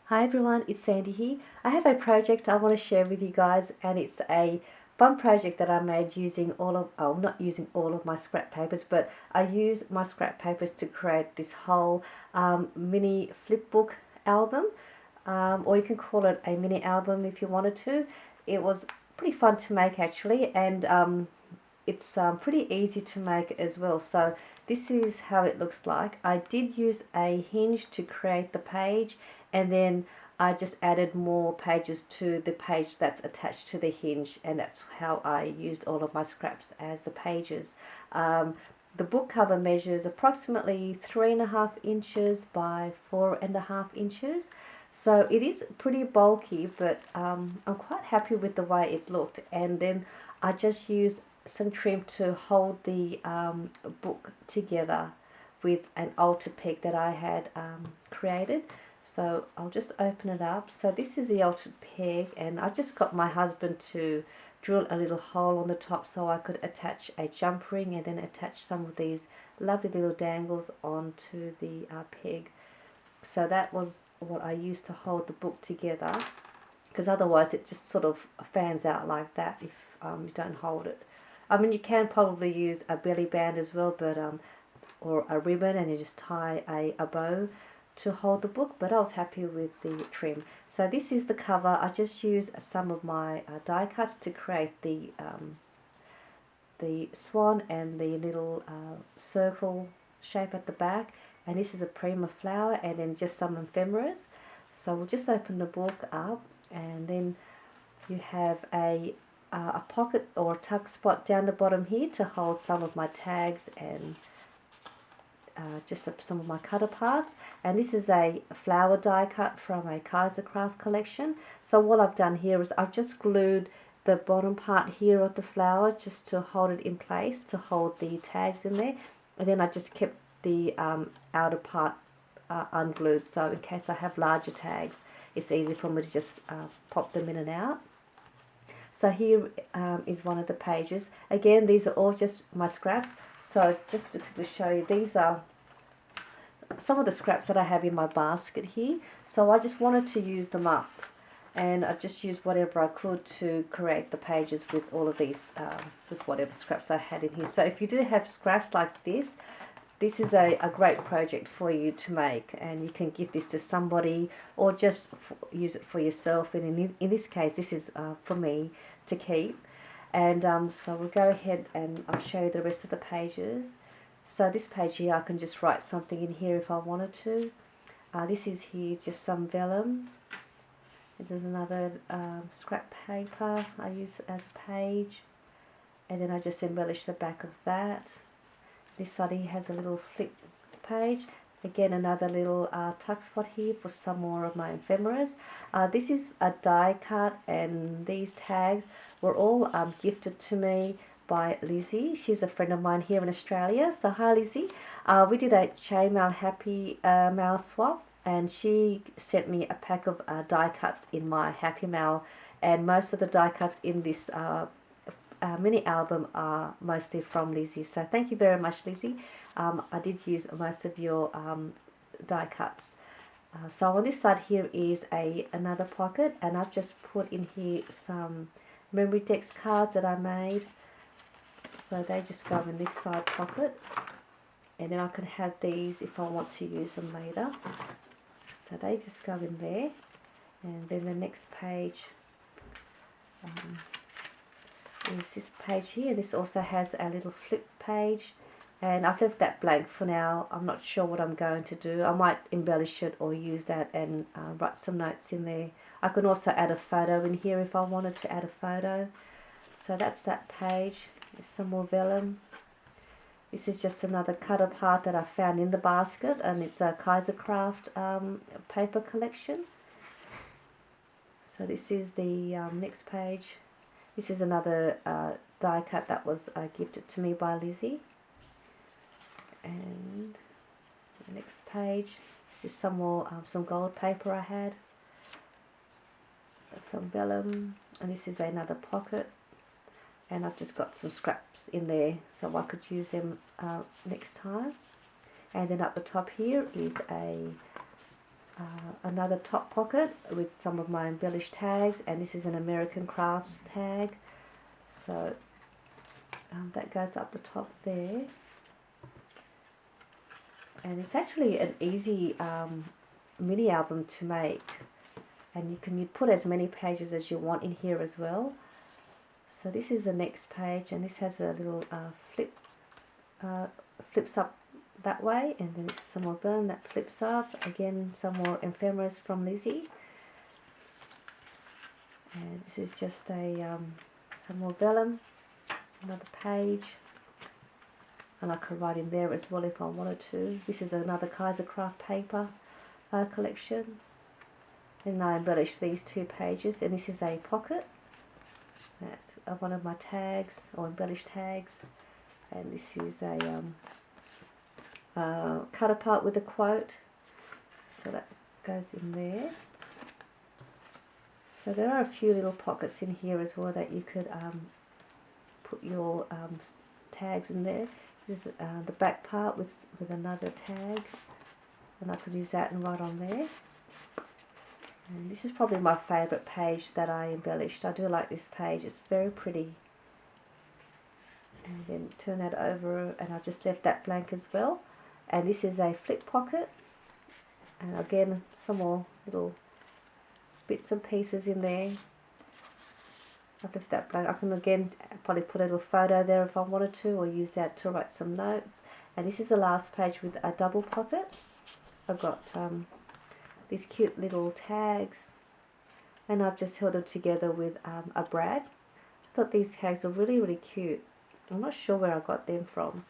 Hi everyone, it's Sandy here. I have a project I want to share with you guys, and it's a fun project that I made using not using all of my scrap papers, but I use my scrap papers to create this whole mini flipbook album, or you can call it a mini album if you wanted to. It was pretty fun to make actually, and it's pretty easy to make as well. So this is how it looks like. I did use a hinge to create the page, and then I just added more pages to the page that's attached to the hinge, and that's how I used all of my scraps as the pages. Um, the book cover measures approximately 3.5 inches by 4.5 inches. So it is pretty bulky, but I'm quite happy with the way it looked. And then I just used some trim to hold the book together with an altar peg that I had created. So I'll just open it up. So this is the altar peg, and I just got my husband to drill a little hole on the top so I could attach a jump ring and then attach some of these lovely little dangles onto the peg. So that was what I used to hold the book together, because otherwise it just sort of fans out like that if you don't hold it. I mean, you can probably use a belly band as well, but or a ribbon, and you just tie a bow to hold the book, but I was happy with the trim. So this is the cover. I just used some of my die cuts to create the swan and the little circle shape at the back, and this is a prima flower, and then just some ephemeras. So we'll just open the book up, and then you have a pocket or a tuck spot down the bottom here to hold some of my tags and just some of my cutter parts. And this is a flower die cut from a Kaisercraft collection. So what I've done here is I've just glued the bottom part here of the flower just to hold it in place, to hold the tags in there, and then I just kept the outer part unglued, so in case I have larger tags it's easy for me to just pop them in and out. So here is one of the pages. Again, these are all just my scraps. So just to quickly show you, these are some of the scraps that I have in my basket here. So I just wanted to use them up, and I just used whatever I could to create the pages with all of these, with whatever scraps I had in here. So if you do have scraps like this, this is a great project for you to make, and you can give this to somebody or just use it for yourself. And in this case, this is for me to keep. And so we'll go ahead and I'll show you the rest of the pages. So this page here, I can just write something in here if I wanted to. This is here just some vellum. This is another scrap paper I use as a page, and then I just embellish the back of that. This side here has a little flip page. Again, another little tuck spot here for some more of my ephemeras. This is a die cut, and these tags were all gifted to me by Lizzie. She's a friend of mine here in Australia. So hi Lizzie. We did a chainmail happy mail swap, and she sent me a pack of die cuts in my happy mail, and most of the die cuts in this mini album are mostly from Lizzie. So thank you very much, Lizzie. I did use most of your die cuts. So on this side here is another pocket, and I've just put in here some memory text cards that I made. So they just go in this side pocket, and then I can have these if I want to use them later. So they just go in there, and then the next page is this page here. This also has a little flip page, and I've left that blank for now. I'm not sure what I'm going to do. I might embellish it or use that and write some notes in there. I can also add a photo in here if I wanted to add a photo. So that's that page. There's some more vellum. This is just another cutter part that I found in the basket, and it's a Kaisercraft paper collection. So this is the next page. This is another die cut that was gifted to me by Lizzie. And the next page is just some more, some gold paper I had. Some vellum, and this is another pocket. And I've just got some scraps in there so I could use them next time. And then up the top here is another top pocket with some of my embellished tags, and this is an American Crafts tag, so that goes up the top there. And it's actually an easy mini album to make, and you put as many pages as you want in here as well. So this is the next page, and this has a little flips up that way, and then it's some more vellum that flips up. Again, some more ephemeris from Lizzie. And this is just a some more vellum, another page, and I could write in there as well if I wanted to. This is another Kaiser Craft paper collection, and I embellished these 2 pages, and this is a pocket. That's one of my tags, or embellished tags, and this is a cut apart with a quote, so that goes in there. So there are a few little pockets in here as well that you could put your tags in there. This is the back part with another tag, and I could use that and write on there. And this is probably my favourite page that I embellished. I do like this page, it's very pretty. And then turn that over, and I've just left that blank as well. And this is a flip pocket, and again some more little bits and pieces in there. I've left that blank. I can again probably put a little photo there if I wanted to, or use that to write some notes. And this is the last page with a double pocket. I've got these cute little tags, and I've just held them together with a brad. I thought these tags are really, really cute. I'm not sure where I got them from,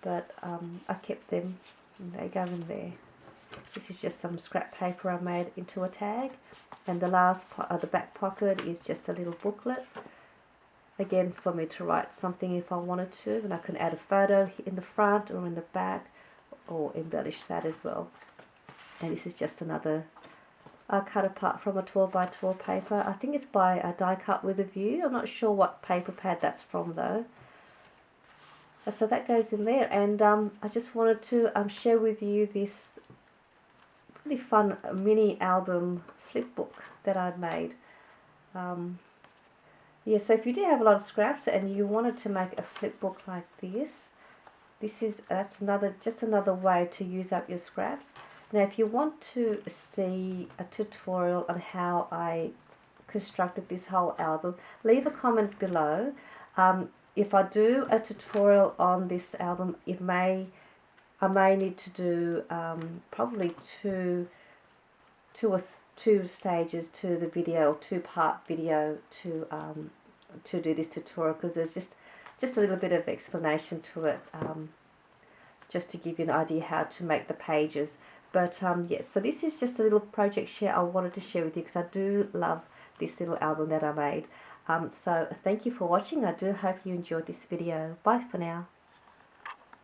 but I kept them, and they go in there. This is just some scrap paper I made into a tag, and the last the back pocket is just a little booklet, again for me to write something if I wanted to, and I can add a photo in the front or in the back, or embellish that as well. And this is just another cut apart from a 12 by 12 paper. I think it's by a Die Cut with a View. I'm not sure what paper pad that's from though. So that goes in there, and I just wanted to share with you this really fun mini album flip book that I've made. Yeah, so if you do have a lot of scraps and you wanted to make a flip book like this, that's just another way to use up your scraps. Now if you want to see a tutorial on how I constructed this whole album, leave a comment below. If I do a tutorial on this album, I may need to do probably two stages to the video, 2-part video to do this tutorial, because there's just a little bit of explanation to it, just to give you an idea how to make the pages. But yes, so this is just a little project share I wanted to share with you, because I do love this little album that I made. So thank you for watching. I do hope you enjoyed this video. Bye for now.